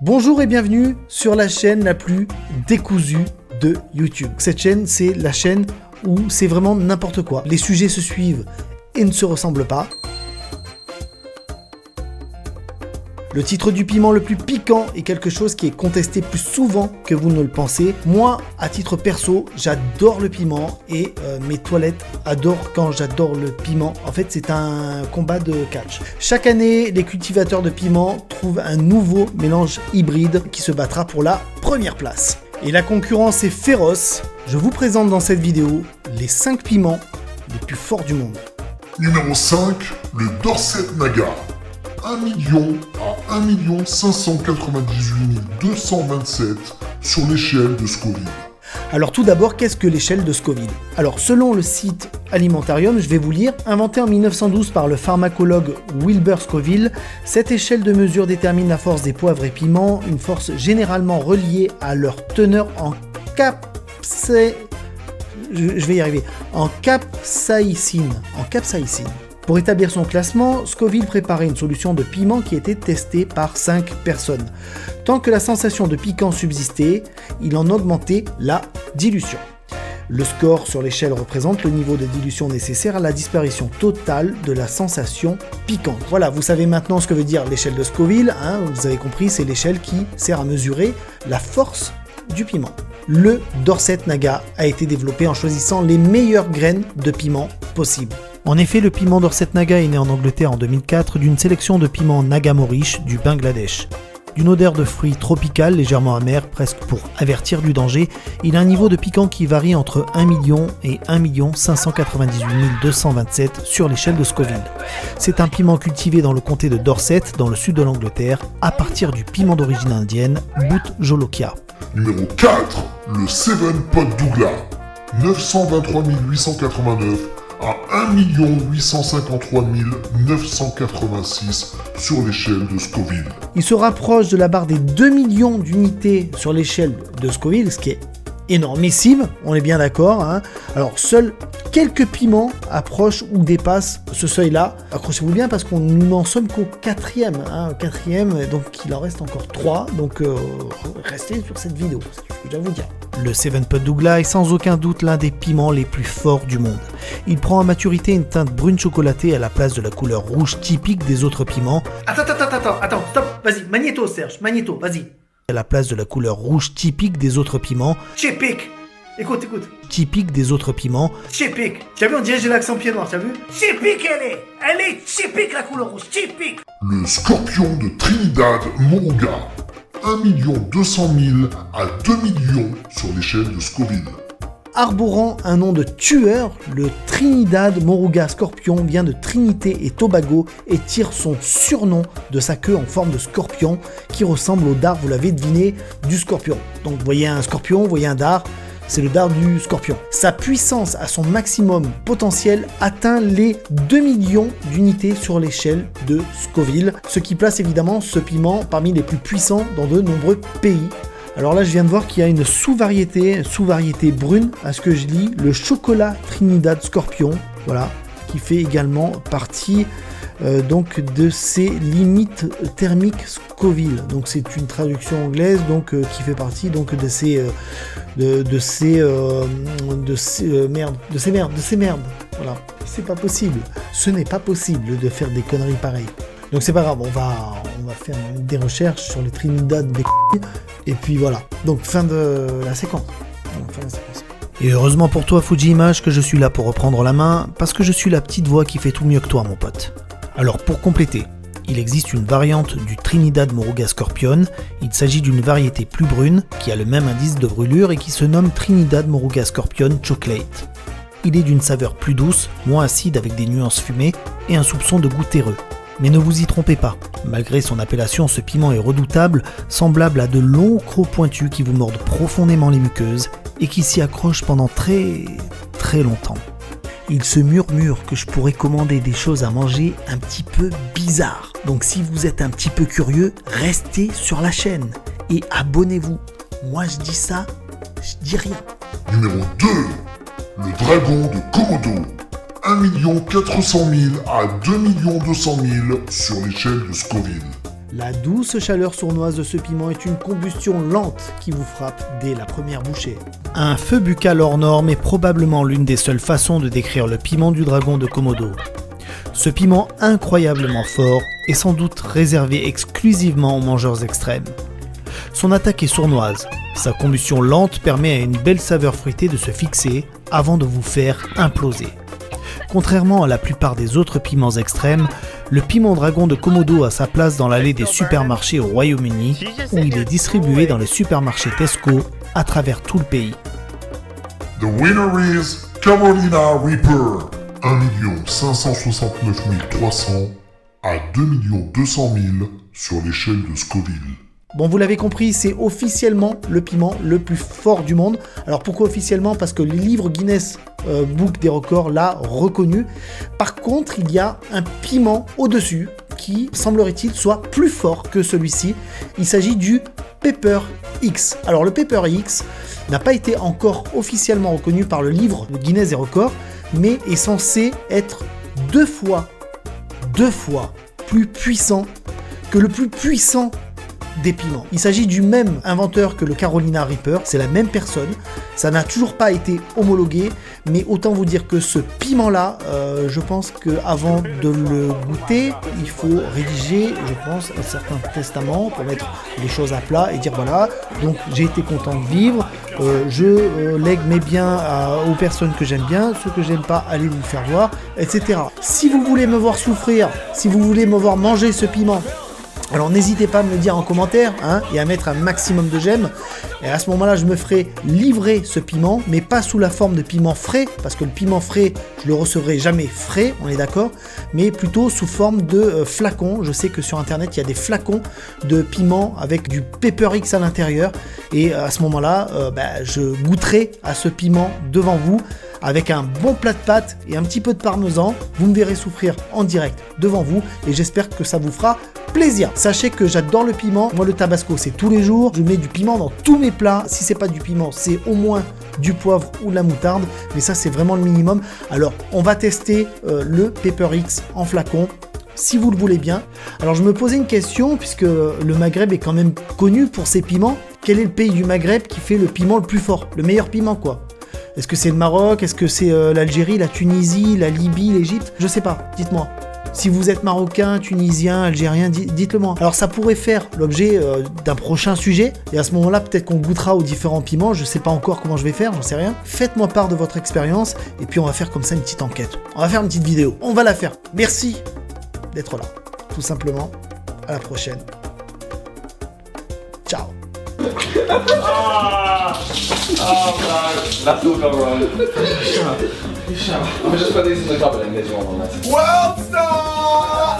Bonjour et bienvenue sur la chaîne la plus décousue de YouTube. Cette chaîne, c'est la chaîne où c'est vraiment n'importe quoi. Les sujets se suivent et ne se ressemblent pas. Le titre du piment le plus piquant est quelque chose qui est contesté plus souvent que vous ne le pensez. Moi, à titre perso, j'adore le piment et mes toilettes adorent quand j'adore le piment. En fait, c'est un combat de catch. Chaque année, les cultivateurs de piment trouvent un nouveau mélange hybride qui se battra pour la première place. Et la concurrence est féroce. Je vous présente dans cette vidéo les 5 piments les plus forts du monde. Numéro 5, le Dorset Naga. 1 million à 1 598 227 sur l'échelle de Scoville. Alors tout d'abord, qu'est-ce que l'échelle de Scoville? Alors selon le site Alimentarium, je vais vous lire, inventée en 1912 par le pharmacologue Wilbur Scoville, cette échelle de mesure détermine la force des poivres et piments, une force généralement reliée à leur teneur en capsaïcine. Pour établir son classement, Scoville préparait une solution de piment qui était testée par 5 personnes. Tant que la sensation de piquant subsistait, il en augmentait la dilution. Le score sur l'échelle représente le niveau de dilution nécessaire à la disparition totale de la sensation piquante. Voilà, vous savez maintenant ce que veut dire l'échelle de Scoville, hein, vous avez compris, c'est l'échelle qui sert à mesurer la force du piment. Le Dorset Naga a été développé en choisissant les meilleures graines de piment possibles. En effet, le piment Dorset Naga est né en Angleterre en 2004 d'une sélection de piments Nagamorish du Bangladesh. D'une odeur de fruits tropical légèrement amère, presque pour avertir du danger, il a un niveau de piquant qui varie entre 1 million et 1 598 227 sur l'échelle de Scoville. C'est un piment cultivé dans le comté de Dorset, dans le sud de l'Angleterre, à partir du piment d'origine indienne, Bhut Jolokia. Numéro 4, le Seven Pot Douglas. 923 889 à 1 853 986 sur l'échelle de Scoville. Il se rapproche de la barre des 2 millions d'unités sur l'échelle de Scoville, ce qui est énormissime, on est bien d'accord, hein. Alors seuls quelques piments approchent ou dépassent ce seuil-là. Accrochez-vous bien parce qu'on n'en sommes qu'au 4e, donc il en reste encore 3, donc restez sur cette vidéo, c'est ce que je dois vous dire. Le Seven Pot Douglas est sans aucun doute l'un des piments les plus forts du monde. Il prend à maturité une teinte brune chocolatée à la place de la couleur rouge typique des autres piments. Attends, stop, vas-y, magnéto Serge, magnéto, vas-y. À la place de la couleur rouge typique des autres piments. Typique. Écoute. Typique des autres piments. Typique. Tu as vu, on dirait que j'ai l'accent pied noir, tu as vu? Typique elle est typique la couleur rouge, typique. Le Scorpion de Trinidad Moruga. 1 200 000 à 2 millions sur l'échelle de Scoville. Arborant un nom de tueur, le Trinidad Moruga Scorpion vient de Trinité et Tobago et tire son surnom de sa queue en forme de scorpion qui ressemble au dard, vous l'avez deviné, du scorpion. Donc vous voyez un scorpion, vous voyez un dard, c'est le dard du scorpion. Sa puissance à son maximum potentiel atteint les 2 millions d'unités sur l'échelle de Scoville, ce qui place évidemment ce piment parmi les plus puissants dans de nombreux pays. Alors là, je viens de voir qu'il y a une sous-variété brune, à ce que je lis, le chocolat Trinidad Scorpion, voilà, qui fait également partie donc de ces limites thermiques Scoville. Donc c'est une traduction anglaise, donc qui fait partie donc de ces merdes. Voilà, c'est pas possible. Ce n'est pas possible de faire des conneries pareilles. Donc c'est pas grave, on va faire des recherches sur les Trinidad des et puis voilà. Donc fin de la séquence. Et heureusement pour toi Fuji Image que je suis là pour reprendre la main, parce que je suis la petite voix qui fait tout mieux que toi mon pote. Alors pour compléter, il existe une variante du Trinidad Moruga Scorpion, il s'agit d'une variété plus brune, qui a le même indice de brûlure et qui se nomme Trinidad Moruga Scorpion Chocolate. Il est d'une saveur plus douce, moins acide avec des nuances fumées et un soupçon de goût terreux. Mais ne vous y trompez pas, malgré son appellation, ce piment est redoutable, semblable à de longs crocs pointus qui vous mordent profondément les muqueuses et qui s'y accrochent pendant très longtemps. Il se murmure que je pourrais commander des choses à manger un petit peu bizarres. Donc si vous êtes un petit peu curieux, restez sur la chaîne et abonnez-vous. Moi je dis ça, je dis rien. Numéro 2, le dragon de Komodo. 1 400 000 à 2 200 000 sur l'échelle de Scoville. La douce chaleur sournoise de ce piment est une combustion lente qui vous frappe dès la première bouchée. Un feu buccal hors norme est probablement l'une des seules façons de décrire le piment du dragon de Komodo. Ce piment incroyablement fort est sans doute réservé exclusivement aux mangeurs extrêmes. Son attaque est sournoise, sa combustion lente permet à une belle saveur fruitée de se fixer avant de vous faire imploser. Contrairement à la plupart des autres piments extrêmes, le piment dragon de Komodo a sa place dans l'allée des supermarchés au Royaume-Uni, où il est distribué dans les supermarchés Tesco à travers tout le pays. The winner is Carolina Reaper. 1 569 300 à 2 200 000 sur l'échelle de Scoville. Bon, vous l'avez compris, c'est officiellement le piment le plus fort du monde. Alors pourquoi officiellement? Parce que le livre Guinness Book des records l'a reconnu. Par contre, il y a un piment au-dessus qui, semblerait-il, soit plus fort que celui-ci. Il s'agit du Pepper X. Alors le Pepper X n'a pas été encore officiellement reconnu par le livre Guinness des records, mais est censé être deux fois plus puissant que le plus puissant des piments. Il s'agit du même inventeur que le Carolina Reaper, c'est la même personne, ça n'a toujours pas été homologué, mais autant vous dire que ce piment-là, je pense qu'avant de le goûter, il faut rédiger, je pense, un certain testament pour mettre les choses à plat et dire voilà, donc j'ai été content de vivre, je lègue mes biens aux personnes que j'aime bien, ceux que j'aime pas, allez vous faire voir, etc. Si vous voulez me voir souffrir, si vous voulez me voir manger ce piment, alors n'hésitez pas à me le dire en commentaire et à mettre un maximum de j'aime. Et à ce moment-là, je me ferai livrer ce piment, mais pas sous la forme de piment frais, parce que le piment frais, je le recevrai jamais frais, on est d'accord, mais plutôt sous forme de flacon. Je sais que sur internet, il y a des flacons de piment avec du Pepper X à l'intérieur. Et à ce moment-là, je goûterai à ce piment devant vous, avec un bon plat de pâtes et un petit peu de parmesan. Vous me verrez souffrir en direct devant vous, et j'espère que ça vous fera plaisir. Sachez que j'adore le piment. Moi, le tabasco, c'est tous les jours. Je mets du piment dans tous mes plats. Si c'est pas du piment, c'est au moins du poivre ou de la moutarde. Mais ça, c'est vraiment le minimum. Alors, on va tester le Pepper X en flacon, si vous le voulez bien. Alors, je me posais une question, puisque le Maghreb est quand même connu pour ses piments. Quel est le pays du Maghreb qui fait le piment le plus fort? Le meilleur piment, quoi? Est-ce que c'est le Maroc? Est-ce que c'est l'Algérie, la Tunisie, la Libye, l'Égypte? Je sais pas. Dites-moi. Si vous êtes marocain, tunisien, algérien, dites-le moi. Alors ça pourrait faire l'objet d'un prochain sujet, et à ce moment-là, peut-être qu'on goûtera aux différents piments, je sais pas encore comment je vais faire, j'en sais rien. Faites-moi part de votre expérience, et puis on va faire comme ça une petite enquête. On va faire une petite vidéo, on va la faire. Merci d'être là, tout simplement. À la prochaine. Ciao. Oh no, that's all gone wrong. You shall. I'm just put these in the cupboard and this one on that. World Star!